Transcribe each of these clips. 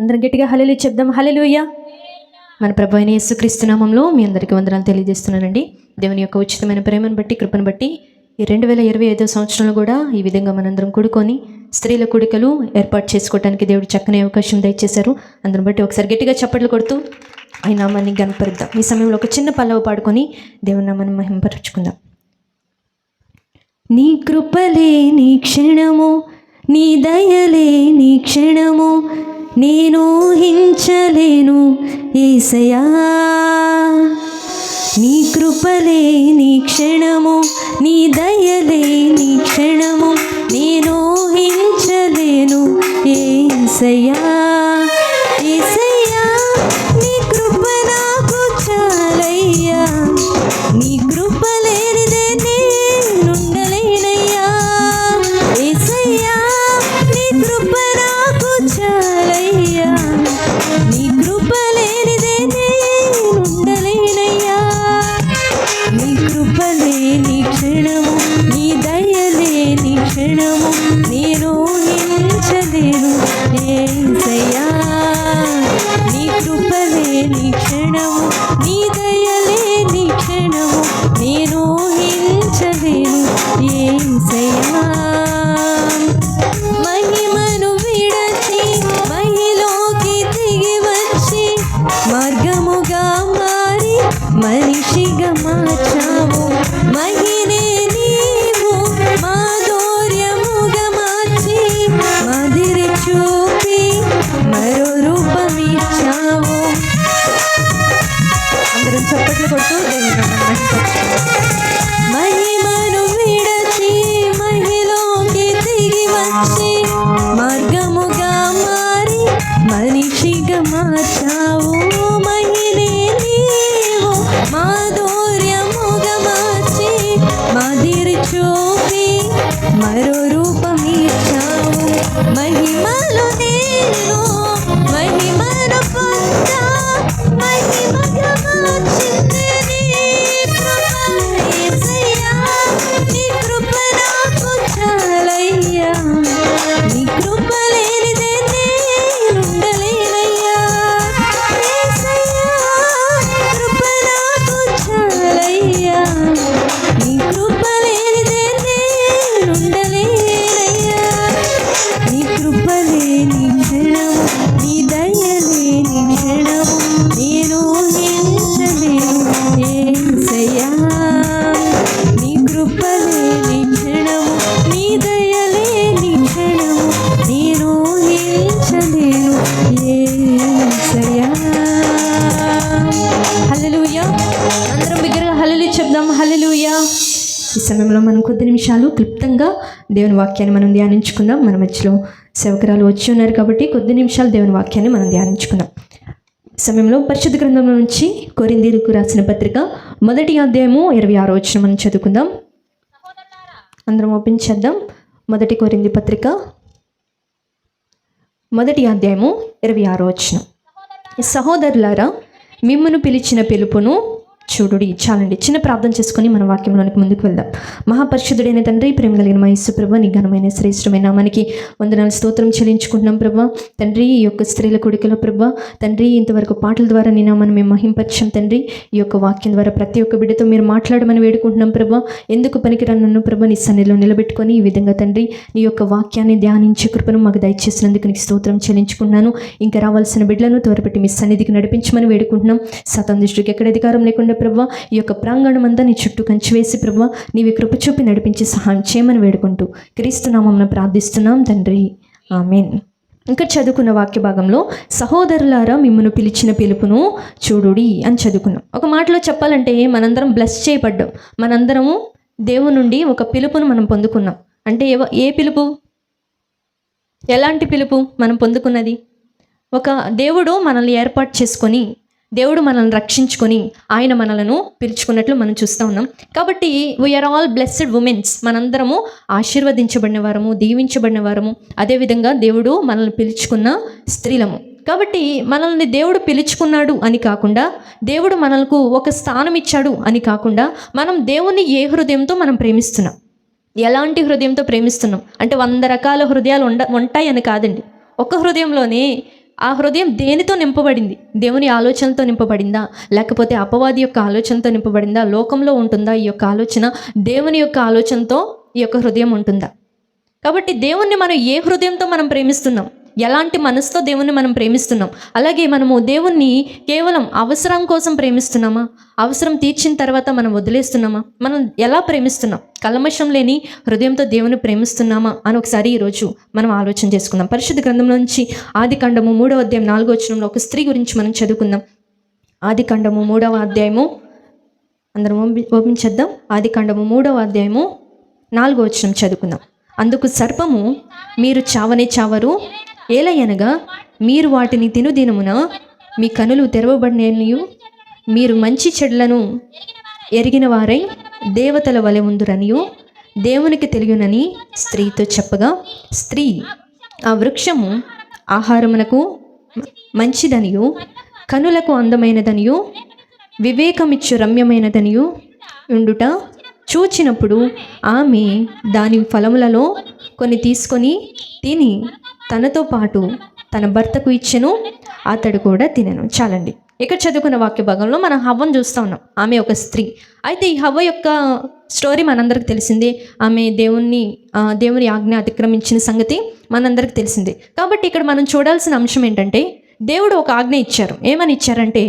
అందరం గట్టిగా హల్లెలూయా చెప్దాం. హల్లెలూయా. మన ప్రభు అయిన యేసుక్రీస్తు నామములో మీ అందరికీ వందనాలు తెలియజేస్తున్నానండి. దేవుని యొక్క ఉచితమైన ప్రేమను బట్టి, కృపను బట్టి ఈ 2025 సంవత్సరంలో కూడా ఈ విధంగా మనందరం కూడుకొని స్త్రీల కూడికలు ఏర్పాటు చేసుకోవడానికి దేవుడు చక్కని అవకాశం దయచేశారు. అందరం బట్టి ఒకసారి గట్టిగా చప్పట్లు కొడుతూ ఆయన నామాన్ని గణపరుద్దాం. ఈ సమయంలో ఒక చిన్న పల్లవి పాడుకొని దేవుని నామాన్ని మహింపరచుకుందాం. నీ కృపలే నీ క్షణము, నీ దయలే నీ క్షణము, నేను ఊహించలేను యేసయ్యా. నీ కృపలే నీ క్షణము, నీ దయలే నీ క్షణము, నేను ఊహించలేను యేసయ్యా. యేసయ్యా నీ కృప నాకు చాలయ్యా, నీ కృప లేనిదే నేనుండలేనయ్యా. యేసయ్యా నీ కృప నాకు చాలయ్యా, నీ కృప లేనిదే నేనుండలేనయ్యా. నీ కృపలే నీ క్షణము, నీ దయలే నీ క్షణము, నేను ఊహించలేను యేసయ్యా. నీ కృపలే నీ క్షణము, నీ దయలే నీ క్షణము, నేను ఊహించలేను యేసయ్యా. మహిమను విడచి మహిలోకి దిగి వచ్చి మార్గముగా మారి మనిషిగా మార్చావు. మహినే నీవు మాధుర్యముగా మార్చి మాదిరి చూపి మరో రూపమిచ్చావు. అందరం చప్పట్లు కొడుతూ మహిమను విడచి మహిలోకి దిగి వచ్చి మార్గముగా మారి మనిషిగా మార్చావు. మహినే నీవు మాధుర్యముగా మార్చి మాదిరి చూపి మరో రూపమిచ్చావు. మహిమలో నేను మహిమను పొందా, మహిమగా మార్చింది నీ కృప యేసయ్యా. నీ కృప నాకు చాలయ్యా, నీ కృప లేనిదే నేనుండలేనయ్యా. యేసయ్యా కృప నాకు చాలయ్యా, నీ కృప లేనిదే నేనుండలేనయ్యా. నీ కృపలే నీ క్షణము, నీ దయలే నీ క్షణము, నేను ఊహించలేను యేసయ్యా. నీ కృపలే నీ క్షణము, నీ దయలే నీ క్షణము, నేను ఊహించలేను యేసయ్యా. హల్లెలూయా. అందరం బిగ్గరగా హల్లెలూయా చెప్దాం. హల్లెలూయా. ఈ సమయంలో మనం కొద్ది నిమిషాలు క్లుప్తంగా దేవుని వాక్యాన్ని మనం ధ్యానించుకుందాం. మన మధ్యలో సేవకురాలు వచ్చి ఉన్నారు కాబట్టి కొద్ది నిమిషాలు దేవుని వాక్యాన్ని మనం ధ్యానించుకుందాం. ఈ సమయంలో పరిశుద్ధ గ్రంథంలో నుంచి కొరింథీయులకు రాసిన పత్రిక 1వ అధ్యాయము 26వ వచనం మనం చదువుకుందాం. అందరం ఓపెన్ చేద్దాం. 1 కొరింథీ పత్రిక 1వ అధ్యాయము 26వ వచనం. సహోదరులారా, మిమ్మును పిలిచిన పిలుపును చూడుడి. చాలండి, చిన్న ప్రార్థన చేసుకొని మన వాక్యంలోనికి ముందుకు వెళ్దాం. మహాపరిశుద్ధుడైన తండ్రి, ప్రేమ కలిగిన మా యేసు ప్రభా, నీ ఘనమైన శ్రేష్టమైన నామానికి వందనాలు స్తోత్రం చెల్లించుకుంటున్నాం ప్రభా. తండ్రి, ఈ యొక్క స్త్రీల కొడుకులో ప్రభా తండ్రి, ఇంతవరకు పాటల ద్వారా నీ నామాన్ని మేము మహింపరిచాం తండ్రి. ఈ యొక్క వాక్యం ద్వారా ప్రతి ఒక్క బిడ్డతో మీరు మాట్లాడమని వేడుకుంటున్నాం ప్రభా. ఎందుకు పనికిరాను నన్ను ప్రభా నీ సన్నిధిలో నిలబెట్టుకొని ఈ విధంగా తండ్రి నీ యొక్క వాక్యాన్ని ధ్యానించే కృపను మాకు దయచేసినందుకు నీకు స్తోత్రం చెల్లించుకుంటున్నాను. ఇంకా రావాల్సిన బిడ్డలను త్వరపెట్టి మీ సన్నిధికి నడిపించమని వేడుకుంటున్నాం. సాతాను దృష్టికి ఎక్కడ అధికారం లేకుండా ప్రభా ఈ యొక్క ప్రాంగణం అంతా నీ చుట్టూ కంచి వేసి ప్రభా నీవి కృప చూపి నడిపించి సహాయం చేయమని వేడుకుంటూ క్రీస్తు నామమున ప్రార్థిస్తున్నాం తండ్రి, ఆమేన్. ఇంకా చదువుకున్న వాక్య భాగంలో సహోదరులారా, మిమ్మును పిలిచిన పిలుపును చూడుడి అని చదువుకున్నాం. ఒక మాటలో చెప్పాలంటే మనందరం బ్లెస్ చేయబడ్డాం. మనందరము దేవుని నుండి ఒక పిలుపును మనం పొందుకున్నాం. అంటే ఏ పిలుపు? ఎలాంటి పిలుపు మనం పొందుకున్నది? ఒక దేవుడు మనల్ని ఏర్పాటు చేసుకొని, దేవుడు మనల్ని రక్షించుకొని ఆయన మనలను పిలుచుకున్నట్లు మనం చూస్తూ ఉన్నాం. కాబట్టి వీఆర్ ఆల్ బ్లెస్డ్ ఉమెన్స్. మనందరము ఆశీర్వదించబడిన వారము, దీవించబడిన వారము, అదేవిధంగా దేవుడు మనల్ని పిలుచుకున్న స్త్రీలము. కాబట్టి మనల్ని దేవుడు పిలుచుకున్నాడు అని కాకుండా, దేవుడు మనకు ఒక స్థానం ఇచ్చాడు అని కాకుండా, మనం దేవుని ఏ హృదయంతో మనం ప్రేమిస్తున్నాం, ఎలాంటి హృదయంతో ప్రేమిస్తున్నాం అంటే 100 రకాల హృదయాలు ఉంటాయని కాదండి. ఒక హృదయంలోనే ఆ హృదయం దేనితో నింపబడింది? దేవుని ఆలోచనతో నింపబడిందా, లేకపోతే అపవాది యొక్క ఆలోచనతో నింపబడిందా, లోకంలో ఉంటుందా ఈ యొక్క ఆలోచన, దేవుని యొక్క ఆలోచనతో ఈ యొక్క హృదయం ఉంటుందా? కాబట్టి దేవుణ్ణి మనం ఏ హృదయంతో మనం ప్రేమిస్తున్నాం, ఎలాంటి మనసుతో దేవుణ్ణి మనం ప్రేమిస్తున్నాం? అలాగే మనము దేవుణ్ణి కేవలం అవసరం కోసం ప్రేమిస్తున్నామా, అవసరం తీర్చిన తర్వాత మనం వదిలేస్తున్నామా? మనం ఎలా ప్రేమిస్తున్నాం? కల్మషం లేని హృదయంతో దేవుని ప్రేమిస్తున్నామా అని ఒకసారి ఈరోజు మనం ఆలోచన చేసుకుందాం. పరిశుద్ధ గ్రంథంలో నుంచి ఆదికాండము 3వ అధ్యాయం 4వ వచనంలో ఒక స్త్రీ గురించి మనం చదువుకుందాం. ఆదికాండము 3వ అధ్యాయము అందరం ఓపించేద్దాం. ఆదికాండము 3వ అధ్యాయము 4వ వచనం చదువుకుందాం. అందుకు సర్పము, మీరు చావనే చావరు, ఏలయనగా మీరు వాటిని తినుదినమున మీ కనులు తెరవబడినయు, మీరు మంచి చెడులను ఎరిగిన వారై దేవతల వలె ఉందురనియు దేవునికి తెలియనని స్త్రీతో చెప్పగా, స్త్రీ ఆ వృక్షము ఆహారమునకు మంచిదనియు కనులకు అందమైనదనియు వివేకమిచ్చు రమ్యమైనదనియు ఉండుట చూచినప్పుడు ఆమె దాని ఫలములలో కొన్ని తీసుకొని తిని తనతో పాటు తన భర్తకు ఇచ్చెను, అతడు కూడా తినెను. చాలండి. ఇక్కడ చదువుకున్న వాక్య భాగంలో మనం హవ్వను చూస్తూ ఉన్నాం. ఆమె ఒక స్త్రీ. అయితే ఈ హవ్వ యొక్క స్టోరీ మనందరికి తెలిసిందే. ఆమె దేవుని ఆజ్ఞ అతిక్రమించిన సంగతి మనందరికి తెలిసిందే. కాబట్టి ఇక్కడ మనం చూడాల్సిన అంశం ఏంటంటే, దేవుడు ఒక ఆజ్ఞ ఇచ్చారు. ఏమని ఇచ్చారంటే,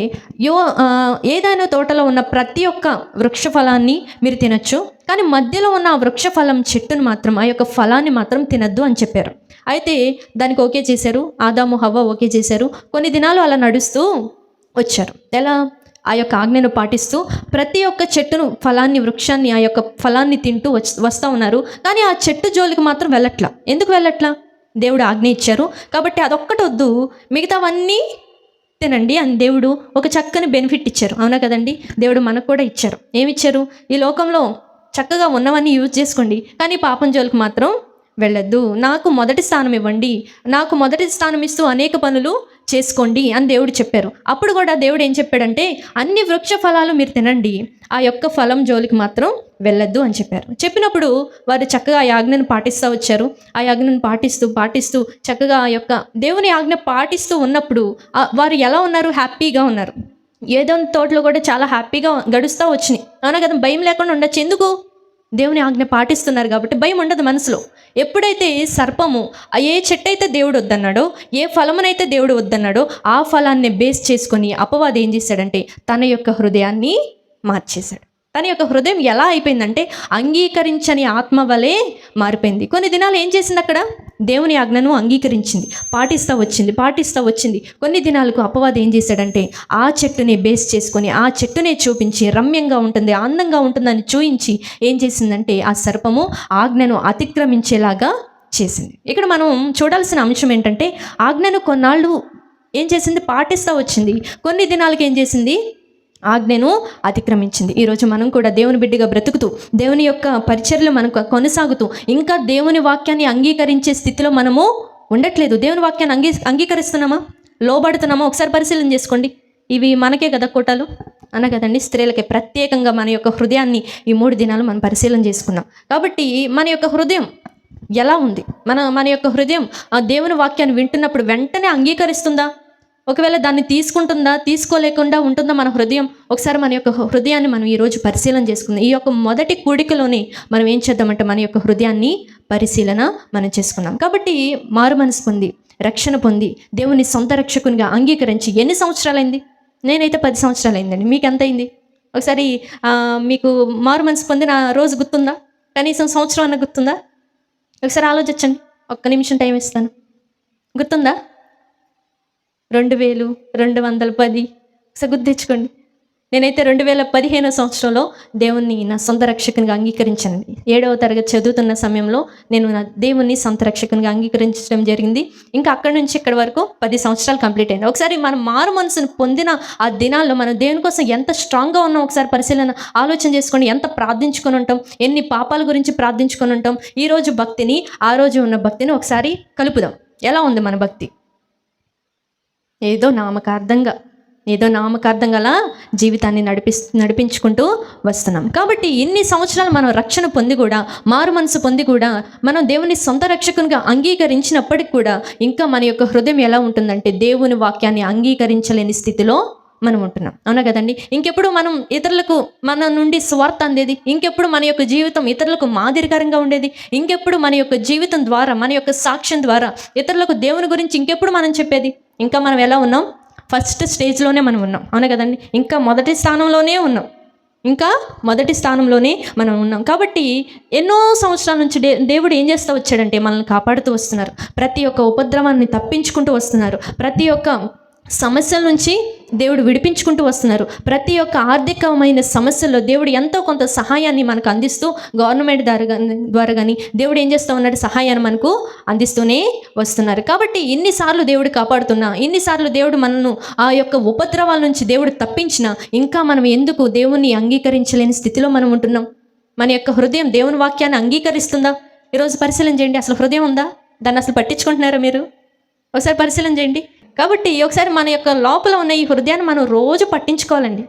ఏదైనా తోటలో ఉన్న ప్రతి ఒక్క వృక్ష ఫలాన్ని మీరు తినచ్చు, కానీ మధ్యలో ఉన్న ఆ వృక్ష ఫలం చెట్టును మాత్రం, ఆ యొక్క ఫలాన్ని మాత్రం తినద్దు అని చెప్పారు. అయితే దానికి ఓకే చేశారు. ఆదాము హవ్వ ఓకే చేశారు. కొన్ని దినాలు అలా నడుస్తూ వచ్చారు. ఎలా? ఆ యొక్క ఆజ్ఞను పాటిస్తూ ప్రతి ఒక్క చెట్టును, ఫలాన్ని, వృక్షాన్ని, ఆ యొక్క ఫలాన్ని తింటూ వస్తూ ఉన్నారు. కానీ ఆ చెట్టు జోలికి మాత్రం వెళ్ళట్లా. ఎందుకు వెళ్ళట్లా? దేవుడు ఆజ్ఞ ఇచ్చారు కాబట్టి అదొక్కటి వద్దు, మిగతావన్నీ తినండి అని దేవుడు ఒక చక్కని బెనిఫిట్ ఇచ్చారు. అవునా కదండి? దేవుడు మనకు కూడా ఇచ్చారు. ఏమిచ్చారు? ఈ లోకంలో చక్కగా ఉన్నవన్నీ యూజ్ చేసుకోండి, కానీ పాపం జోలికి మాత్రం వెళ్ళొద్దు. నాకు మొదటి స్థానం ఇవ్వండి, నాకు మొదటి స్థానం ఇస్తూ అనేక పనులు చేసుకోండి అని దేవుడు చెప్పారు. అప్పుడు కూడా దేవుడు ఏం చెప్పాడంటే, అన్ని వృక్ష ఫలాలు మీరు తినండి, ఆ యొక్క ఫలం జోలికి మాత్రం వెళ్ళొద్దు అని చెప్పారు. చెప్పినప్పుడు వారు చక్కగా ఆ ఆజ్ఞను పాటిస్తూ వచ్చారు. ఆ ఆజ్ఞను పాటిస్తూ చక్కగా ఆ యొక్క దేవుని ఆజ్ఞ పాటిస్తూ ఉన్నప్పుడు వారు ఎలా ఉన్నారు? హ్యాపీగా ఉన్నారు. ఏదో తోటలో కూడా చాలా హ్యాపీగా గడుస్తూ వచ్చినాయి. అవునా కదా? భయం లేకుండా ఉండొచ్చు. ఎందుకు? దేవుని ఆజ్ఞ పాటిస్తున్నారు కాబట్టి భయం ఉండదు మనసులో. ఎప్పుడైతే సర్పము ఏ చెట్టు అయితే దేవుడు వద్దన్నాడో, ఏ ఫలమునైతే దేవుడు వద్దన్నాడో, ఆ ఫలాన్ని బేస్ చేసుకొని అపవాది ఏం చేశాడంటే తన యొక్క హృదయాన్ని మార్చేశాడు. తన యొక్క హృదయం ఎలా అయిపోయిందంటే అంగీకరించని ఆత్మ వలె మారిపోయింది. కొన్ని దినాలు ఏం చేసింది? అక్కడ దేవుని ఆజ్ఞను అంగీకరించింది, పాటిస్తూ వచ్చింది. కొన్ని దినాలకు అపవాది ఏం చేశాడంటే ఆ చెట్టుని బేస్ చేసుకొని, ఆ చెట్టునే చూపించి, రమ్యంగా ఉంటుంది, అందంగా ఉంటుందని చూయించి ఏం చేసిందంటే ఆ సర్పము ఆజ్ఞను అతిక్రమించేలాగా చేసింది. ఇక్కడ మనం చూడాల్సిన అంశం ఏంటంటే, ఆజ్ఞను కొన్నాళ్ళు ఏం చేసింది? పాటిస్తూ వచ్చింది. కొన్ని దినాలకు ఏం చేసింది? ఆజ్ఞను అతిక్రమించింది. ఈరోజు మనం కూడా దేవుని బిడ్డగా బ్రతుకుతూ, దేవుని యొక్క పరిచర్యలు మనకు కొనసాగుతూ, ఇంకా దేవుని వాక్యాన్ని అంగీకరించే స్థితిలో మనము ఉండట్లేదు. దేవుని వాక్యాన్ని అంగీకరిస్తున్నామా? లోబడుతున్నామా? ఒకసారి పరిశీలన చేసుకోండి. ఇవి మనకే కదా కోటాలు అన్న కదండి, స్త్రీలకే ప్రత్యేకంగా మన యొక్క హృదయాన్ని ఈ 3 దినాలు మనం పరిశీలన చేసుకున్నాం. కాబట్టి మన యొక్క హృదయం ఎలా ఉంది? మన యొక్క హృదయం ఆ దేవుని వాక్యాన్ని వింటున్నప్పుడు వెంటనే అంగీకరిస్తుందా? ఒకవేళ దాన్ని తీసుకుంటుందా, తీసుకోలేకుండా ఉంటుందా మన హృదయం? ఒకసారి మన యొక్క హృదయాన్ని మనం ఈరోజు పరిశీలన చేసుకుందాం. ఈ యొక్క మొదటి కూడికలోనే మనం ఏం చేద్దామంటే మన యొక్క హృదయాన్ని పరిశీలన మనం చేసుకున్నాం. కాబట్టి మారు మనసు పొంది, రక్షణ పొంది, దేవుని సొంత రక్షకునిగా అంగీకరించి ఎన్ని సంవత్సరాలైంది? నేనైతే 10 సంవత్సరాలు అయిందండి. మీకు ఎంత అయింది? ఒకసారి మీకు మారు మనసు పొందిన రోజు గుర్తుందా? కనీసం సంవత్సరం అన్న గుర్తుందా? ఒకసారి ఆలోచించండి. ఒక్క నిమిషం టైం ఇస్తాను. గుర్తుందా? 2210 ఒకసారి గుర్తు తెచ్చుకోండి. నేనైతే 2015 సంవత్సరంలో దేవుణ్ణి నా సొంత రక్షకునిగా అంగీకరించానండి. 7వ తరగతి చదువుతున్న సమయంలో నేను నా దేవుణ్ణి సొంత రక్షకునిగా అంగీకరించడం జరిగింది. ఇంకా అక్కడి నుంచి ఇక్కడి వరకు 10 సంవత్సరాలు కంప్లీట్ అయింది. ఒకసారి మనం మారు మనసును పొందిన ఆ దినాల్లో మనం దేవుని కోసం ఎంత స్ట్రాంగ్గా ఉన్నాం ఒకసారి పరిశీలన ఆలోచన చేసుకోండి. ఎంత ప్రార్థించుకొని ఉంటాం, ఎన్ని పాపాల గురించి ప్రార్థించుకొని ఉంటాం. ఈరోజు భక్తిని, ఆ రోజు ఉన్న భక్తిని ఒకసారి కలుపుదాం. ఎలా ఉంది మన భక్తి? ఏదో నామకార్థంగా ఏదో నామకార్థం గల జీవితాన్ని నడిపించుకుంటూ వస్తున్నాం. కాబట్టి ఇన్ని సంవత్సరాలు మనం రక్షణ పొంది కూడా, మారు మనసు పొంది కూడా, మనం దేవుని సొంత రక్షకునిగా అంగీకరించినప్పటికి కూడా ఇంకా మన యొక్క హృదయం ఎలా ఉంటుందంటే దేవుని వాక్యాన్ని అంగీకరించలేని స్థితిలో మనం ఉంటున్నాం. అవునా కదండి? ఇంకెప్పుడు మనం ఇతరులకు మన నుండి స్వార్థ అందేది? ఇంకెప్పుడు మన యొక్క జీవితం ఇతరులకు మాదిరికరంగా ఉండేది? ఇంకెప్పుడు మన యొక్క జీవితం ద్వారా, మన యొక్క సాక్ష్యం ద్వారా ఇతరులకు దేవుని గురించి ఇంకెప్పుడు మనం చెప్పేది? ఇంకా మనం ఎలా ఉన్నాం? ఫస్ట్ స్టేజ్లోనే మనం ఉన్నాం. అవునా కదండి? ఇంకా మొదటి స్థానంలోనే మనం ఉన్నాం. కాబట్టి ఎన్నో సంవత్సరాల నుంచి దేవుడు ఏం చేస్తూ వచ్చాడంటే మనల్ని కాపాడుతూ వస్తున్నారు. ప్రతి ఒక్క ఉపద్రవాన్ని తప్పించుకుంటూ వస్తున్నారు. ప్రతి ఒక్క సమస్యల నుంచి దేవుడు విడిపించుకుంటూ వస్తున్నారు. ప్రతి ఒక్క ఆర్థికమైన సమస్యల్లో దేవుడు ఎంతో కొంత సహాయాన్ని మనకు అందిస్తూ, గవర్నమెంట్ ద్వారా కానీ దేవుడు ఏం చేస్తూ ఉన్నాడు? సహాయాన్ని మనకు అందిస్తూనే వస్తున్నారు. కాబట్టి ఇన్నిసార్లు దేవుడు కాపాడుతున్నా, ఇన్నిసార్లు దేవుడు మనను ఆ యొక్క ఉపద్రవాల నుంచి దేవుడు తప్పించినా ఇంకా మనం ఎందుకు దేవుణ్ణి అంగీకరించలేని స్థితిలో మనం ఉంటున్నాం? మన యొక్క హృదయం దేవుని వాక్యాన్ని అంగీకరిస్తుందా? ఈరోజు పరిశీలన చేయండి. అసలు హృదయం ఉందా? దాన్ని అసలు పట్టించుకుంటున్నారా మీరు? ఒకసారి పరిశీలన చేయండి. కాబట్టి ఒకసారి మన యొక్క లోపల ఉన్న ఈ హృదయాన్ని మనం రోజు పట్టించుకోవాలండి.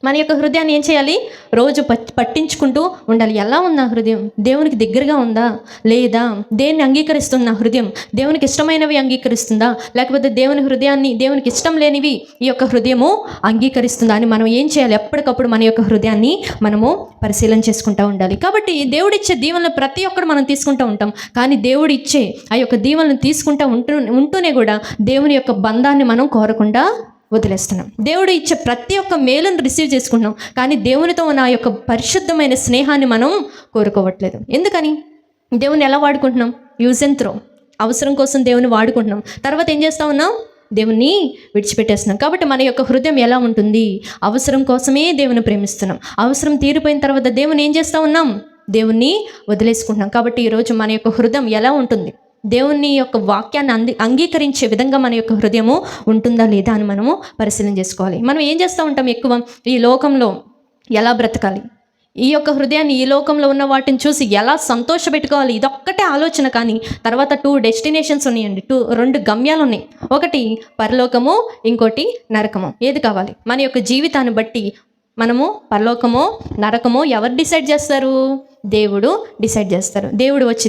మన యొక్క హృదయాన్ని ఏం చేయాలి? రోజు పట్టించుకుంటూ ఉండాలి. ఎలా ఉందా హృదయం? దేవునికి దగ్గరగా ఉందా లేదా? దేన్ని అంగీకరిస్తుంది నా హృదయం? దేవునికి ఇష్టమైనవి అంగీకరిస్తుందా, లేకపోతే దేవునికి ఇష్టం లేనివి ఈ యొక్క హృదయము అంగీకరిస్తుందా అని మనం ఏం చేయాలి? ఎప్పటికప్పుడు మన యొక్క హృదయాన్ని మనము పరిశీలన చేసుకుంటూ ఉండాలి. కాబట్టి దేవుడిచ్చే దీవెనలు ప్రతి ఒక్కరు మనం తీసుకుంటూ ఉంటాం. కానీ దేవుడు ఇచ్చే ఆ యొక్క దీవెనలను తీసుకుంటూ ఉంటూనే కూడా దేవుని యొక్క బంధాన్ని మనం కోరకుండా వదిలేస్తున్నాం. దేవుడు ఇచ్చే ప్రతి ఒక్క మేలును రిసీవ్ చేసుకుంటున్నాం, కానీ దేవునితో ఉన్న ఆ యొక్క పరిశుద్ధమైన స్నేహాన్ని మనం కోరుకోవట్లేదు. ఎందుకని? దేవుని ఎలా వాడుకుంటున్నాం? Use and throw. అవసరం కోసం దేవుని వాడుకుంటున్నాం, తర్వాత ఏం చేస్తూ ఉన్నాం? దేవుణ్ణి విడిచిపెట్టేస్తున్నాం. కాబట్టి మన యొక్క హృదయం ఎలా ఉంటుంది? అవసరం కోసమే దేవుని ప్రేమిస్తున్నాం. అవసరం తీరిపోయిన తర్వాత దేవుని ఏం చేస్తూ ఉన్నాం? దేవుణ్ణి వదిలేసుకుంటున్నాం. కాబట్టి ఈరోజు మన యొక్క హృదయం ఎలా ఉంటుంది? దేవుని యొక్క వాక్యాన్ని అంగీకరించే విధంగా మన యొక్క హృదయము ఉంటుందా లేదా అని మనము పరిశీలన చేసుకోవాలి. మనం ఏం చేస్తూ ఉంటాం? ఎక్కువ ఈ లోకంలో ఎలా బ్రతకాలి, ఈ యొక్క హృదయాన్ని ఈ లోకంలో ఉన్న వాటిని చూసి ఎలా సంతోషపెట్టుకోవాలి, ఇదొక్కటే ఆలోచన. కానీ తర్వాత 2 డెస్టినేషన్స్ ఉన్నాయండి, 2 గమ్యాలు ఉన్నాయి. ఒకటి పరలోకము, ఇంకోటి నరకము. ఏది కావాలి? మన యొక్క జీవితాన్ని బట్టి మనము పరలోకమో నరకమో ఎవరు డిసైడ్ చేస్తారు? దేవుడు డిసైడ్ చేస్తారు. దేవుడు వచ్చి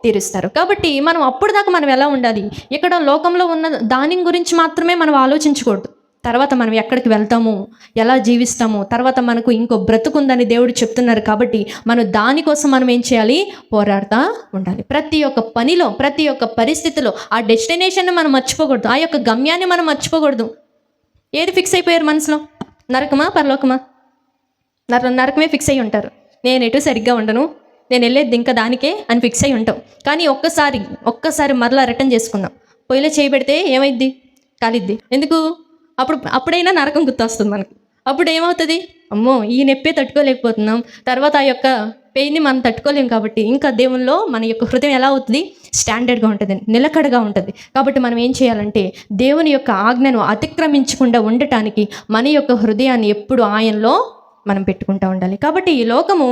తీరుస్తారు. కాబట్టి మనం అప్పుడు దాకా మనం ఎలా ఉండాలి? ఇక్కడ లోకంలో ఉన్న దాని గురించి మాత్రమే మనం ఆలోచించకూడదు. తర్వాత మనం ఎక్కడికి వెళ్తాము, ఎలా జీవిస్తాము, తర్వాత మనకు ఇంకో బ్రతుకుందని దేవుడు చెప్తున్నారు. కాబట్టి మనం దానికోసం మనం ఏం చేయాలి? పోరాడుతూ ఉండాలి. ప్రతి ఒక్క పనిలో, ప్రతి ఒక్క పరిస్థితిలో ఆ డెస్టినేషన్ని మనం మర్చిపోకూడదు. ఆ యొక్క గమ్యాన్ని మనం మర్చిపోకూడదు. ఏది ఫిక్స్ అయిపోయారు మనసులో? నరకమా పరలోకమా? నరకమే ఫిక్స్ అయ్యి ఉంటారు. నేను ఎటు సరిగ్గా ఉండను, నేను వెళ్ళేది ఇంకా దానికే అని ఫిక్స్ అయ్యి ఉంటాం. కానీ ఒక్కసారి మరలా రిటర్న్ చేసుకుందాం. పొయ్యిలో చేయబెడితే ఏమైద్ది? కాలిద్ది. ఎందుకు? అప్పుడైనా నరకం గుర్తొస్తుంది మనకు. అప్పుడు ఏమవుతుంది? అమ్మో, ఈ నొప్పే తట్టుకోలేకపోతున్నాం, తర్వాత ఆ యొక్క పెయిన్ని మనం తట్టుకోలేం. కాబట్టి ఇంకా దేవుల్లో మన యొక్క హృదయం ఎలా అవుతుంది? స్టాండర్డ్గా ఉంటుంది, నిలకడగా ఉంటుంది. కాబట్టి మనం ఏం చేయాలంటే దేవుని యొక్క ఆజ్ఞను అతిక్రమించకుండా ఉండటానికి మన యొక్క హృదయాన్ని ఎప్పుడు ఆయనలో మనం పెట్టుకుంటూ ఉండాలి. కాబట్టి ఈ లోకము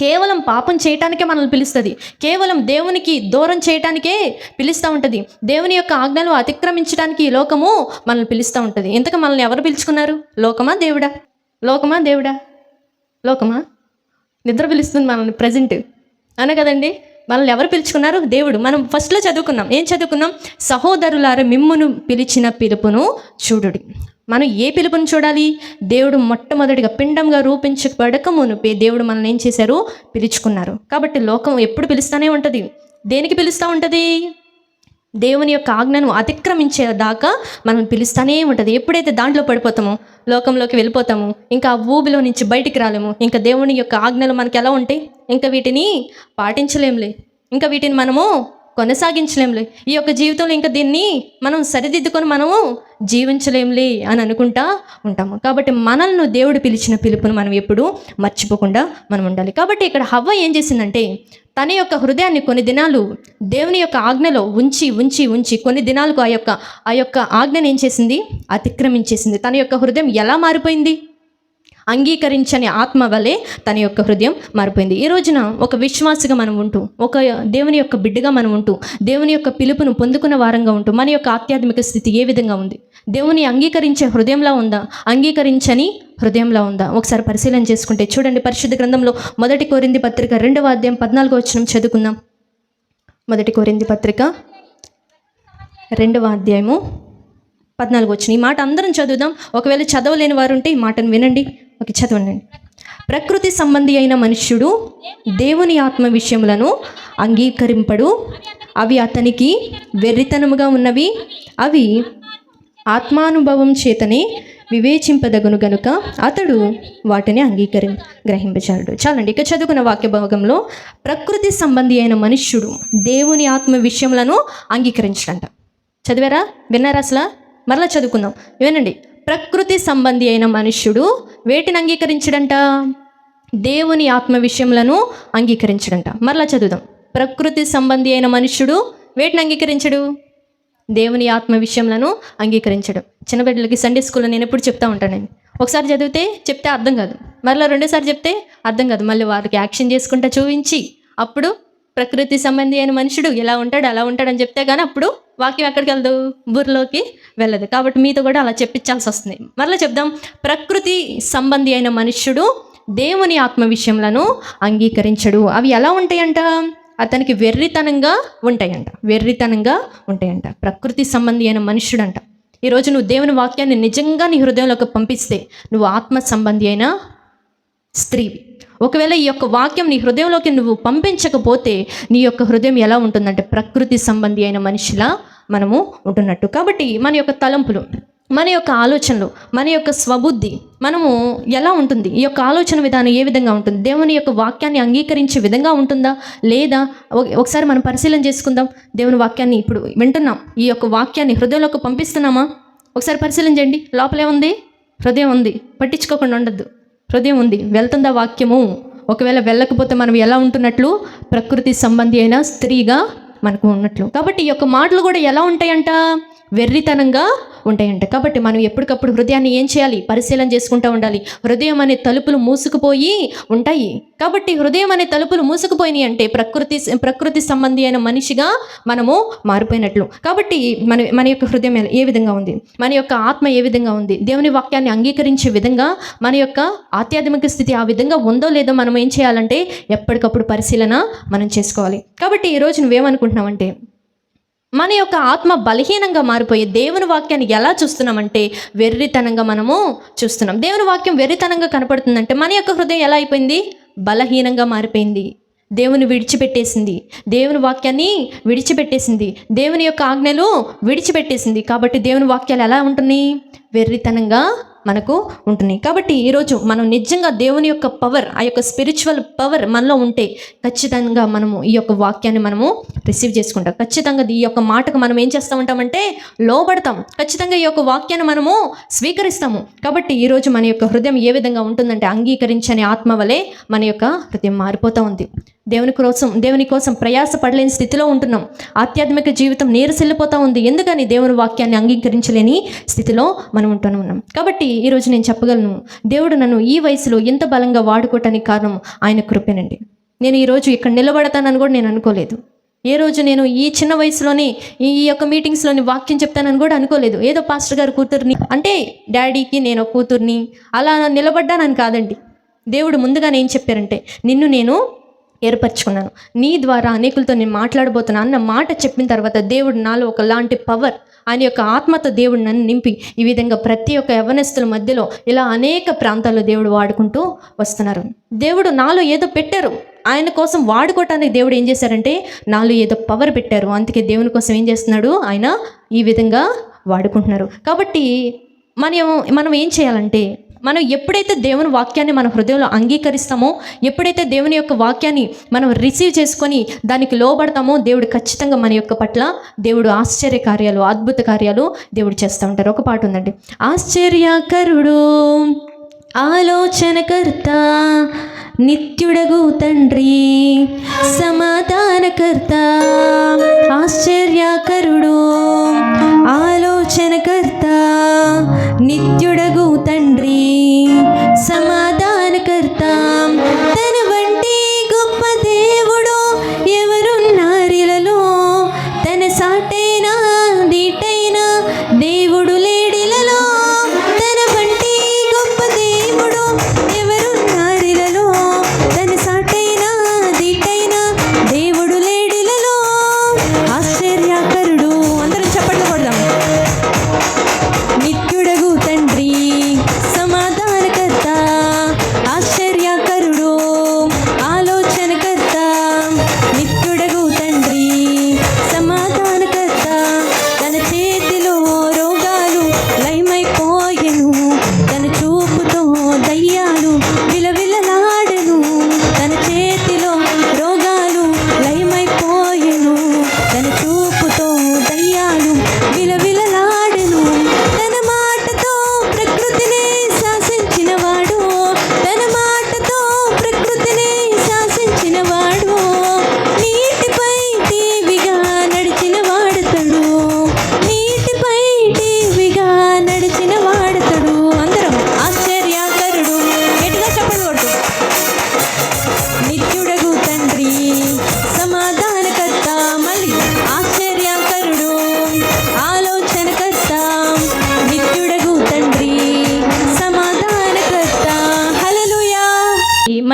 కేవలం పాపం చేయటానికే మనల్ని పిలుస్తుంది, కేవలం దేవునికి దూరం చేయటానికే పిలుస్తూ ఉంటుంది. దేవుని యొక్క ఆజ్ఞలు అతిక్రమించడానికి ఈ లోకము మనల్ని పిలుస్తూ ఉంటుంది. ఇంతకు మనల్ని ఎవరు పిలుచుకున్నారు? లోకమా దేవుడా? లోకమా దేవుడా? లోకమా? నిద్ర పిలుస్తుంది మనల్ని ప్రజెంట్, అనే కదండి. మనల్ని ఎవరు పిలుచుకున్నారు? దేవుడు. మనం ఫస్ట్లో చదువుకున్నాం. ఏం చదువుకున్నాం? సహోదరులారా మిమ్మును పిలిచిన పిలుపును చూడుడి. మనం ఏ పిలుపుని చూడాలి? దేవుడు మొట్టమొదటిగా పిండంగా రూపించబడక మునుపే దేవుడు మనల్ని ఏం చేశారు? పిలుచుకున్నారు. కాబట్టి లోకం ఎప్పుడు పిలుస్తూనే ఉంటుంది. దేనికి పిలుస్తూ ఉంటుంది? దేవుని యొక్క ఆజ్ఞను అతిక్రమించేదాకా మనం పిలుస్తూనే ఉంటుంది. ఎప్పుడైతే దాంట్లో పడిపోతామో, లోకంలోకి వెళ్ళిపోతాము, ఇంకా ఆ ఊబిలో నుంచి బయటికి రాలేము. ఇంకా దేవుని యొక్క ఆజ్ఞలు మనకి ఎలా ఉంటాయి? ఇంకా వీటిని పాటించలేంలే, ఇంకా వీటిని మనము కొనసాగించలేంలే, ఈ యొక్క జీవితంలో ఇంకా దీన్ని మనం సరిదిద్దుకొని మనము జీవించలేంలే అని అనుకుంటా ఉంటాము. కాబట్టి మనల్ని దేవుడు పిలిచిన పిలుపును మనం ఎప్పుడూ మర్చిపోకుండా మనం ఉండాలి. కాబట్టి ఇక్కడ హవ్వ ఏం చేసిందంటే తన యొక్క హృదయాన్ని కొన్ని దినాలు దేవుని యొక్క ఆజ్ఞలో ఉంచి కొన్ని దినాలకు ఆ యొక్క ఆజ్ఞను ఏం చేసింది? అతిక్రమించేసింది. తన యొక్క హృదయం ఎలా మారిపోయింది? అంగీకరించని ఆత్మ వలె తన యొక్క హృదయం మారిపోయింది. ఈ రోజున ఒక విశ్వాసిగా మనం ఉంటూ, ఒక దేవుని యొక్క బిడ్డగా మనం ఉంటూ, దేవుని యొక్క పిలుపును పొందుకున్న వారంగా ఉంటూ మన యొక్క ఆధ్యాత్మిక స్థితి ఏ విధంగా ఉంది? దేవుని అంగీకరించే హృదయంలా ఉందా, అంగీకరించని హృదయంలా ఉందా? ఒకసారి పరిశీలన చేసుకుంటే చూడండి, పరిశుద్ధ గ్రంథంలో 1 కొరింథీ పత్రిక 2వ అధ్యాయం 14వ వచనం చదువుకుందాం. 1 కొరింథీ పత్రిక 2వ అధ్యాయము 14వ వచనం. ఈ మాట అందరం చదువుదాం. ఒకవేళ చదవలేని వారు ఉంటే ఈ మాటను వినండి. ఓకే, చదవండి. ప్రకృతి సంబంధి అయిన మనుష్యుడు దేవుని ఆత్మ విషయములను అంగీకరింపడు, అవి అతనికి వెర్రితనముగా ఉన్నవి, అవి ఆత్మానుభవం చేతనే వివేచింపదగును గనుక అతడు వాటిని గ్రహింపచాడు. చాలండి, ఇక చదువుకున్న వాక్య భాగంలో ప్రకృతి సంబంధి అయిన మనుష్యుడు దేవుని ఆత్మ విషయములను అంగీకరించడంట. చదివారా? విన్నారా? అసలు మరలా చదువుకుందాం, వినండి. ప్రకృతి సంబంధి అయిన మనుష్యుడు వేటిని అంగీకరించడంట? దేవుని ఆత్మ విషయములను అంగీకరించడంట. మరలా చదువుదాం. ప్రకృతి సంబంధి అయిన మనుష్యుడు వేటిని అంగీకరించడు? దేవుని ఆత్మ విషయములను అంగీకరించడు. చిన్నబిడ్డలకి సండే స్కూల్లో నేను ఎప్పుడు చెప్తా ఉంటానండి, ఒకసారి చదివితే చెప్తే అర్థం కాదు, మరలా రెండోసారి చెప్తే అర్థం కాదు, మళ్ళీ వారికి యాక్షన్ చేసుకుంటా చూపించి అప్పుడు ప్రకృతి సంబంధి అయిన మనుషుడు ఎలా ఉంటాడు అలా ఉంటాడని చెప్తే కానీ అప్పుడు వాక్యం ఎక్కడికి వెళ్ళదు, బుర్రలోకి వెళ్ళదు. కాబట్టి మీతో కూడా అలా చెప్పించాల్సి వస్తుంది. మరలా చెప్దాం. ప్రకృతి సంబంధి అయిన మనుష్యుడు దేవుని ఆత్మ విషయములను అంగీకరించడు, అవి ఎలా ఉంటాయంట? అతనికి వెర్రితనంగా ఉంటాయంట. ప్రకృతి సంబంధి అయిన మనుష్యుడంట. ఈరోజు నువ్వు దేవుని వాక్యాన్ని నిజంగా నీ హృదయంలోకి పంపిస్తే నువ్వు ఆత్మ సంబంధి అయిన స్త్రీవి. ఒకవేళ ఈ యొక్క వాక్యం నీ హృదయంలోకి నువ్వు పంపించకపోతే నీ యొక్క హృదయం ఎలా ఉంటుందంటే ప్రకృతి సంబంధి అయిన మనిషిలా మనము ఉంటున్నట్టు. కాబట్టి మన యొక్క తలంపులు, మన యొక్క ఆలోచనలు, మన యొక్క స్వబుద్ధి మనము ఎలా ఉంటుంది? ఈ యొక్క ఆలోచన విధానం ఏ విధంగా ఉంటుంది? దేవుని యొక్క వాక్యాన్ని అంగీకరించే విధంగా ఉంటుందా లేదా? ఒకసారి మనం పరిశీలన చేసుకుందాం. దేవుని వాక్యాన్ని ఇప్పుడు వింటున్నాం, ఈ యొక్క వాక్యాన్ని హృదయంలోకి పంపిస్తున్నామా? ఒకసారి పరిశీలన చేయండి. లోపలే ఉంది, హృదయం ఉంది, పట్టించుకోకుండా ఉండద్దు. హృదయం ఉంది, వెళ్తుందా వాక్యము? ఒకవేళ వెళ్ళకపోతే మనం ఎలా ఉంటున్నట్లు? ప్రకృతి సంబంధి అయిన స్త్రీగా మనకు ఉన్నట్లు. కాబట్టి ఈ యొక్క మాటలు కూడా ఎలా ఉంటాయంట? వెర్రితనంగా ఉంటాయంట. కాబట్టి మనం ఎప్పటికప్పుడు హృదయాన్ని ఏం చేయాలి? పరిశీలన చేసుకుంటూ ఉండాలి. హృదయం అనే తలుపులు మూసుకుపోయి ఉంటాయి. కాబట్టి హృదయం అనే తలుపులు మూసుకుపోయినాయి అంటే ప్రకృతి సంబంధి అయిన మనిషిగా మనము మారిపోయినట్లు. కాబట్టి మన యొక్క హృదయం ఏ విధంగా ఉంది? మన యొక్క ఆత్మ ఏ విధంగా ఉంది? దేవుని వాక్యాన్ని అంగీకరించే విధంగా మన యొక్క ఆధ్యాత్మిక స్థితి ఆ విధంగా ఉందో లేదో మనం ఏం చేయాలంటే ఎప్పటికప్పుడు పరిశీలన మనం చేసుకోవాలి. కాబట్టి ఈరోజు నువ్వేమనుకుంటున్నావంటే మన యొక్క ఆత్మ బలహీనంగా మారిపోయి దేవుని వాక్యాన్ని ఎలా చూస్తున్నామంటే వెర్రితనంగా మనము చూస్తున్నాం. దేవుని వాక్యం వెర్రితనంగా కనపడుతుందంటే మన యొక్క హృదయం ఎలా అయిపోయింది? బలహీనంగా మారిపోయింది. దేవుని విడిచిపెట్టేసింది, దేవుని వాక్యాన్ని విడిచిపెట్టేసింది, దేవుని యొక్క ఆజ్ఞలు విడిచిపెట్టేసింది. కాబట్టి దేవుని వాక్యాలు ఎలా ఉంటున్నాయి? వెర్రితనంగా మనకు ఉంటున్నాయి. కాబట్టి ఈరోజు మనం నిజంగా దేవుని యొక్క పవర్, ఆ యొక్క స్పిరిచువల్ పవర్ మనలో ఉంటే ఖచ్చితంగా మనము ఈ యొక్క వాక్యాన్ని మనము రిసీవ్ చేసుకుంటాం. ఖచ్చితంగా ఈ యొక్క మాటకు మనం ఏం చేస్తూ ఉంటామంటే లోబడతాం. ఖచ్చితంగా ఈ యొక్క వాక్యాన్ని మనము స్వీకరిస్తాము. కాబట్టి ఈరోజు మన యొక్క హృదయం ఏ విధంగా ఉంటుందంటే అంగీకరించని ఆత్మ వలె మన యొక్క హృదయం మారిపోతూ ఉంది. దేవుని కోసం ప్రయాస పడలేని స్థితిలో ఉంటున్నాం. ఆధ్యాత్మిక జీవితం నీరసిల్లిపోతూ ఉంది. ఎందుకని? దేవుని వాక్యాన్ని అంగీకరించలేని స్థితిలో మనం ఉంటున్నాం. కాబట్టి ఈరోజు నేను చెప్పగలను, దేవుడు నన్ను ఈ వయసులో ఎంత బలంగా వాడుకోవటానికి కారణం ఆయన కృపేనండి. నేను ఈరోజు ఇక్కడ నిలబడతానని కూడా నేను అనుకోలేదు. ఏ రోజు నేను ఈ చిన్న వయసులోనే ఈ యొక్క మీటింగ్స్లోని వాక్యం చెప్తానని కూడా అనుకోలేదు. ఏదో పాస్టర్ గారు కూతుర్ని అంటే డాడీకి నేను ఒక కూతుర్ని అలా నిలబడ్డానని కాదండి. దేవుడు ముందుగానే ఏం చెప్పారంటే నిన్ను నేను ఏర్పరచుకున్నాను, నీ ద్వారా అనేకులతో నేను మాట్లాడబోతున్నాను అన్న మాట చెప్పిన తర్వాత దేవుడు నాలో ఒకలాంటి పవర్, ఆయన యొక్క ఆత్మతో దేవుడు నన్ను నింపి ఈ విధంగా ప్రతి ఒక్క యవ్వనస్తుల మధ్యలో ఇలా అనేక ప్రాంతాల్లో దేవుడు వాడుకుంటూ వస్తున్నారు. దేవుడు నాలో ఏదో పెట్టారు, ఆయన కోసం వాడుకోవటానికి దేవుడు ఏం చేశారంటే నాలో ఏదో పవర్ పెట్టారు. అందుకే దేవుని కోసం ఏం చేస్తున్నాడు? ఆయన ఈ విధంగా వాడుకుంటున్నారు. కాబట్టి మనం ఏం చేయాలంటే మనం ఎప్పుడైతే దేవుని వాక్యాన్ని మన హృదయంలో అంగీకరిస్తామో, ఎప్పుడైతే దేవుని యొక్క వాక్యాన్ని మనం రిసీవ్ చేసుకొని దానికి లోబడతామో దేవుడు ఖచ్చితంగా మన యొక్క పట్ల దేవుడు ఆశ్చర్య కార్యాలు, అద్భుత కార్యాలు దేవుడు చేస్తూ ఉంటారు. ఒక పాట ఉందండి, ఆశ్చర్యకరుడు ఆలోచనకర్త నిత్యుడగు తండ్రి సమాధానకర్త, ఆశ్చర్యకరుడు ఆలోచనకర్త నిత్యుడగు తండ్రి సమా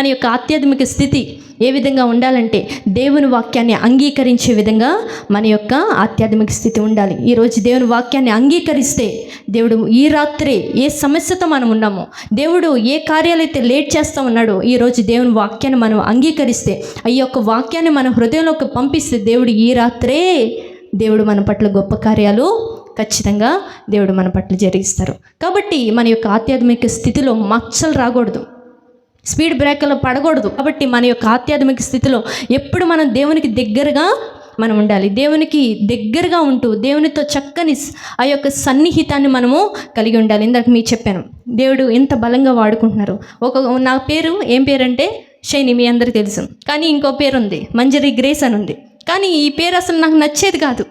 మన యొక్క ఆధ్యాత్మిక స్థితి ఏ విధంగా ఉండాలంటే దేవుని వాక్యాన్ని అంగీకరించే విధంగా మన యొక్క ఆధ్యాత్మిక స్థితి ఉండాలి. ఈరోజు దేవుని వాక్యాన్ని అంగీకరిస్తే దేవుడు ఈ రాత్రి ఏ సమస్యతో మనం ఉన్నామో, దేవుడు ఏ కార్యాలైతే లేట్ చేస్తూ ఉన్నాడో, ఈరోజు దేవుని వాక్యాన్ని మనం అంగీకరిస్తే, ఈ యొక్క వాక్యాన్ని మన హృదయంలోకి పంపిస్తే దేవుడు ఈ రాత్రే దేవుడు మన పట్ల గొప్ప కార్యాలు ఖచ్చితంగా దేవుడు మన పట్ల జరిగిస్తారు. కాబట్టి మన యొక్క ఆధ్యాత్మిక స్థితిలో మచ్చలు రాకూడదు, స్పీడ్ బ్రేకర్లు పడకూడదు. కాబట్టి మన యొక్క ఆధ్యాత్మిక స్థితిలో ఎప్పుడు మనం దేవునికి దగ్గరగా మనం ఉండాలి. దేవునికి దగ్గరగా ఉంటూ దేవునితో చక్కని ఆ యొక్క సన్నిహితాన్ని మనము కలిగి ఉండాలి. ఇందాక మీకు చెప్పాను, దేవుడు ఎంత బలంగా వాడుకుంటున్నారు. నా పేరు ఏం పేరు అంటే షైని, మీ అందరికీ తెలుసు. కానీ ఇంకో పేరు ఉంది, మంజరి గ్రేస్ అని ఉంది. కానీ ఈ పేరు అసలు నాకు నచ్చేది కాదు,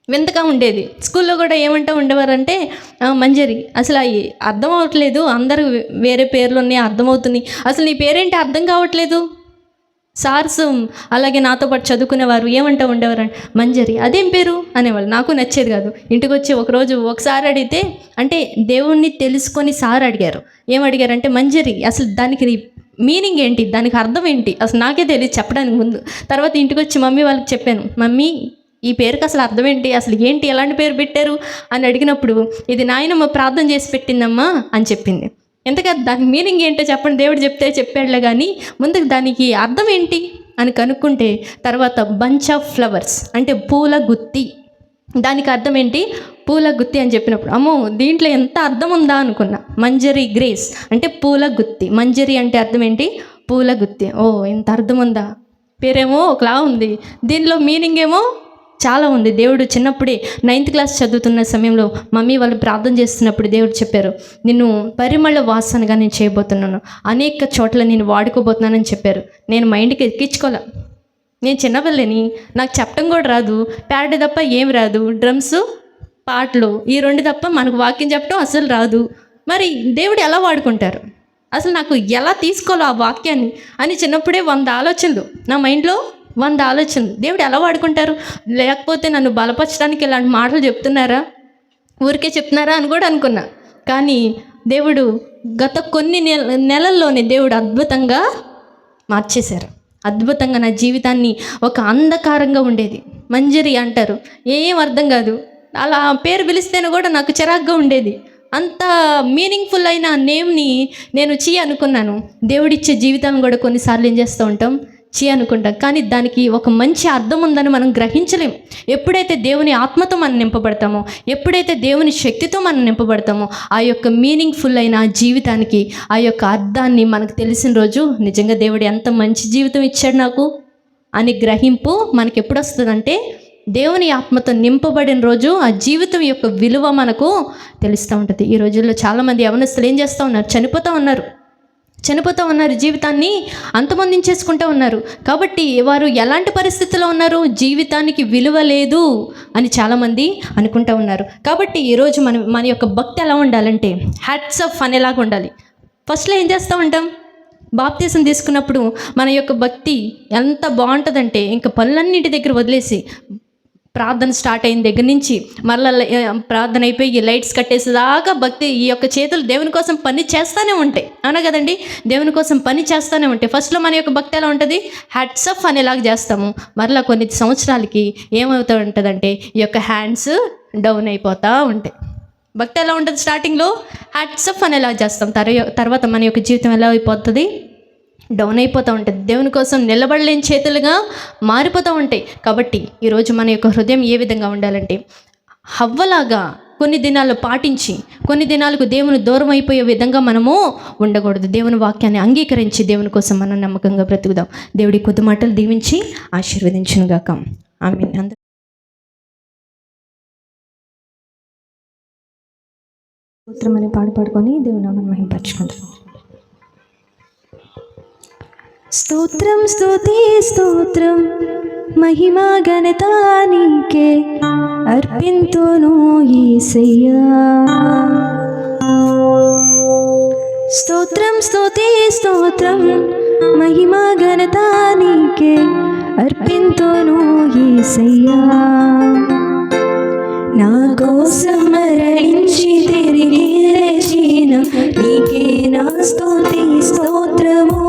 వింతగా ఉండేది. స్కూల్లో కూడా ఏమంటూ ఉండేవారంటే మంజరి, అసలు అవి అర్థం అవ్వట్లేదు, అందరూ వేరే పేర్లు ఉన్నాయి అర్థమవుతున్నాయి, అసలు నీ పేరేంటి అర్థం కావట్లేదు. సార్స్ అలాగే నాతో పాటు చదువుకునేవారు ఏమంటూ ఉండేవారంటే మంజరి, అదేం పేరు అనేవాళ్ళు. నాకు నచ్చేది కాదు. ఇంటికి వచ్చి ఒకసారి అడిగితే, అంటే దేవుణ్ణి తెలుసుకొని సార్ అడిగారు. ఏమడిగారంటే మంజరి అసలు దానికి మీనింగ్ ఏంటి, దానికి అర్థం ఏంటి, అసలు నాకే తెలియదు చెప్పడానికి ముందు. తర్వాత ఇంటికి వచ్చి మమ్మీ వాళ్ళకి చెప్పాను, మమ్మీ ఈ పేరుకి అసలు అర్థం ఏంటి, అసలు ఏంటి ఎలాంటి పేరు పెట్టారు అని అడిగినప్పుడు, ఇది నాయనమ్మ ప్రార్థన చేసి పెట్టిందమ్మా అని చెప్పింది. ఎంతగా దానికి మీనింగ్ ఏంటో చెప్పండి, దేవుడు చెప్తే చెప్పాడులే కానీ ముందుకు దానికి అర్థం ఏంటి అని కనుక్కుంటే, తర్వాత బంచ్ ఆఫ్ ఫ్లవర్స్ అంటే పూల గుత్తి, దానికి అర్థం ఏంటి పూల గుత్తి అని చెప్పినప్పుడు, అమ్మో దీంట్లో ఎంత అర్థం ఉందా అనుకున్నా. మంజరి గ్రేస్ అంటే పూల గుత్తి, మంజరి అంటే అర్థం ఏంటి పూల గుత్తి. ఓ ఎంత అర్థం ఉందా, పేరేమో ఒకలా ఉంది, దీనిలో మీనింగ్ ఏమో చాలా ఉంది. దేవుడు చిన్నప్పుడే 9th క్లాస్ చదువుతున్న సమయంలో మమ్మీ వాళ్ళు ప్రార్థన చేస్తున్నప్పుడు దేవుడు చెప్పారు, నిన్ను పరిమళ వాసనగా నేను చేయబోతున్నాను, అనేక చోట్ల నేను వాడుకోబోతున్నానని చెప్పారు. నేను మైండ్కి ఎక్కించుకోలే, నేను చిన్నపిల్లని, నాకు చెప్పడం కూడా రాదు, ప్యాడ్ తప్ప ఏం రాదు, డ్రమ్స్ పాటలు ఈ 2 తప్ప మనకు వాక్యం చెప్పడం అసలు రాదు. మరి దేవుడు ఎలా వాడుకుంటారు, అసలు నాకు ఎలా తీసుకోవాలో ఆ వాక్యాన్ని అని చిన్నప్పుడే 100 ఆలోచనలు నా మైండ్లో, 100 ఆలోచనలు. దేవుడు ఎలా వాడుకుంటారు, లేకపోతే నన్ను బలపరచడానికి ఇలాంటి మాటలు చెప్తున్నారా, ఊరికే చెప్తున్నారా అని కూడా అనుకున్నా. కానీ దేవుడు గత కొన్ని నెలల్లోనే దేవుడు అద్భుతంగా మార్చేశారు. అద్భుతంగా నా జీవితాన్ని ఒక అంధకారంగా ఉండేది, మంజరి అంటారు, ఏం అర్థం కాదు, అలా పేరు పిలిస్తేనే కూడా నాకు చిరాగ్గా ఉండేది. అంత మీనింగ్ఫుల్ అయిన నేమ్ని నేను అనుకున్నాను. దేవుడిచ్చే జీవితాన్ని కూడా కొన్నిసార్లు ఏం చేస్తూ ఉంటాం, అనుకుంటాం. కానీ దానికి ఒక మంచి అర్థం ఉందని మనం గ్రహించలేం. ఎప్పుడైతే దేవుని ఆత్మతో మనం నింపబడతామో, ఎప్పుడైతే దేవుని శక్తితో మనం నింపబడతామో, ఆ యొక్క మీనింగ్ఫుల్ అయిన ఆ జీవితానికి ఆ యొక్క అర్థాన్ని మనకు తెలిసిన రోజు నిజంగా దేవుడు ఎంత మంచి జీవితం ఇచ్చాడు నాకు అని గ్రహింపు మనకి ఎప్పుడు వస్తుందంటే, దేవుని ఆత్మతో నింపబడిన రోజు ఆ జీవితం యొక్క విలువ మనకు తెలుస్తూ ఉంటుంది. ఈ రోజుల్లో చాలామంది యవనస్తులు ఏం చేస్తూ ఉన్నారు, చనిపోతూ ఉన్నారు, జీవితాన్ని అంతమొందించేసుకుంటూ ఉన్నారు. కాబట్టి వారు ఎలాంటి పరిస్థితుల్లో ఉన్నారు, జీవితానికి విలువ లేదు అని చాలామంది అనుకుంటూ ఉన్నారు. కాబట్టి ఈరోజు మన యొక్క భక్తి ఎలా ఉండాలంటే హ్యాట్స్ ఆఫ్ అనేలాగా ఉండాలి. ఫస్ట్లో ఏం చేస్తూ ఉంటాం, బాప్తీసం తీసుకున్నప్పుడు మన యొక్క భక్తి ఎంత బాగుంటుందంటే, ఇంకా పనులన్నింటి దగ్గర వదిలేసి ప్రార్థన స్టార్ట్ అయిన దగ్గర నుంచి మళ్ళీ ప్రార్థన అయిపోయి లైట్స్ కట్టేసేదాకా భక్తి, ఈ యొక్క చేతులు దేవుని కోసం పని చేస్తూనే ఉంటాయి. అవునా కదండి, దేవుని కోసం పని చేస్తూనే ఉంటాయి. ఫస్ట్లో మన యొక్క భక్తి ఎలా ఉంటుంది, హ్యాట్స్ ఆఫ్ అనేలాగా చేస్తాము. మరలా కొన్ని సంవత్సరాలకి ఏమవుతూ ఉంటుందంటే ఈ యొక్క హ్యాండ్స్ డౌన్ అయిపోతూ ఉంటాయి. భక్తి ఎలా ఉంటుంది, స్టార్టింగ్లో హ్యాట్స్ ఆఫ్ అనేలాగా చేస్తాం, తర్వాత మన యొక్క జీవితం ఎలా అయిపోతుంది, డౌన్ అయిపోతూ ఉంటుంది. దేవుని కోసం నిలబడలేని చేతులుగా మారిపోతూ ఉంటాయి. కాబట్టి ఈరోజు మన యొక్క హృదయం ఏ విధంగా ఉండాలంటే, హవ్వలాగా కొన్ని దినాలు పాటించి కొన్ని దినాలకు దేవుని దూరం అయిపోయే విధంగా మనము ఉండకూడదు. దేవుని వాక్యాన్ని అంగీకరించి దేవుని కోసం మనం నమ్మకంగా బ్రతుకుదాం. దేవుడి కొద్ది మాటలు దీవించి ఆశీర్వదించునుగాక. ఆమేన్. అందరూ స్తోత్రమని పాడుకొని దేవుని నామమును మహిమపరచుకుందాం. స్తోత్రం స్తుతి స్తోత్రం మహిమ ఘనత నీకే అర్పింతును యేసయ్యా. స్తోత్రం స్తుతి స్తోత్రం మహిమ ఘనత నీకే అర్పింతును యేసయ్యా. నా కోసం మరణించి తిరిగి లేచిన నీకే నా స్తుతి స్తోత్రము.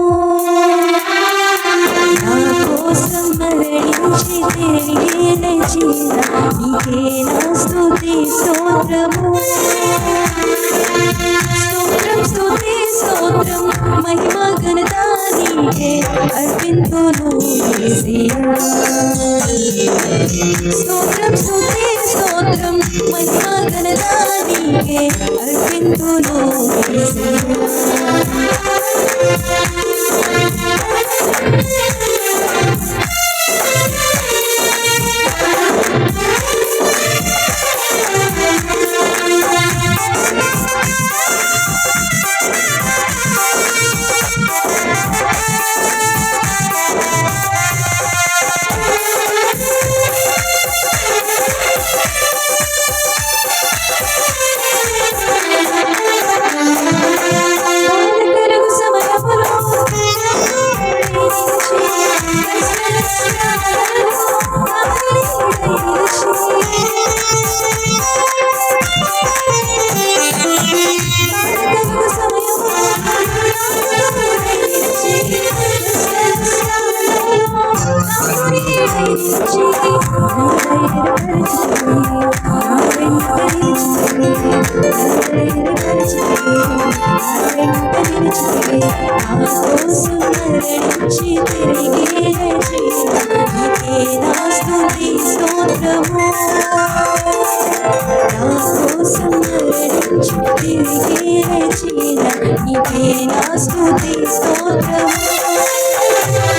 అర్పింతును యేసయ్యా. స్తోత్రం స్తుతి స్తోత్రం మహిమ ఘనత నీకే అర్పింతును యేసయ్యా.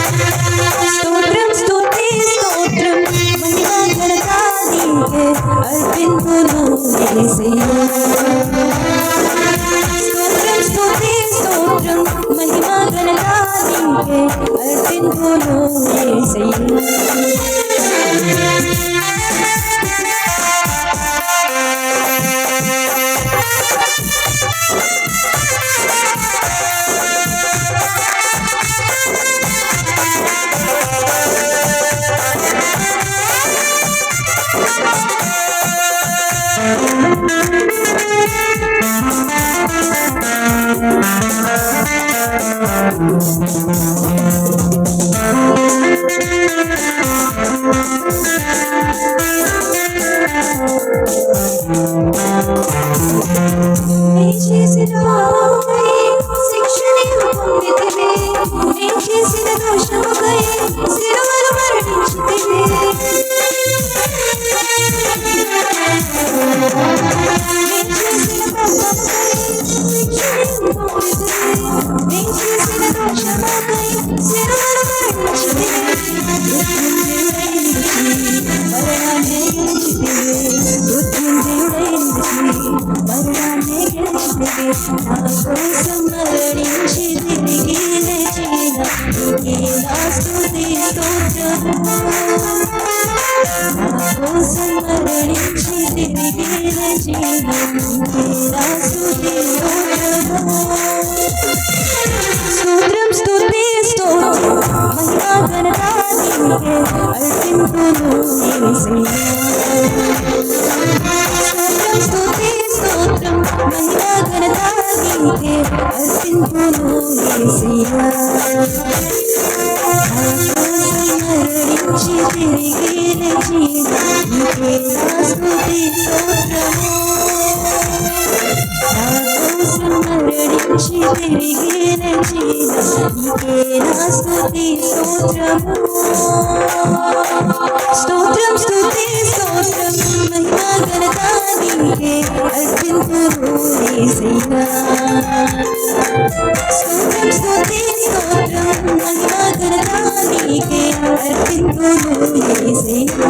స్తోత్రం స్తుతి స్తోత్రం మహిమ ఘనత నీకే అర్పింతును యేసయ్యా. స్తోత్రం స్తుతి స్తోత్రం మహిమ ఘనత నీకే అర్పింతును యేసయ్యా. చేసిన దోషముకై శిలువలో మరణించితివి. స్తోత్రం స్తుతి స్తోత్రం మహిమ ఘనత నీకే అర్పింతును యేసయ్యా. స్తోత్రం స్తుతి స్తోత్రం మహిమ ఘనత నీకే అర్పింతును యేసయ్యా. మరణించి తిరిగి లేచిన నీకే నా స్తుతి స్తోత్రము. మరణించి తిరిగి లేచిన నీకే నా స్తుతి స్తోత్రము. స్తోత్రం స్తుతి స్తోత్రం మహిమ ఘనత నీకే అర్పింతును యేసయ్యా. స్తోత్రం స్తుతి స్తోత్రం మహిమ ఘనత నీకే అర్పింతును యేసయ్యా.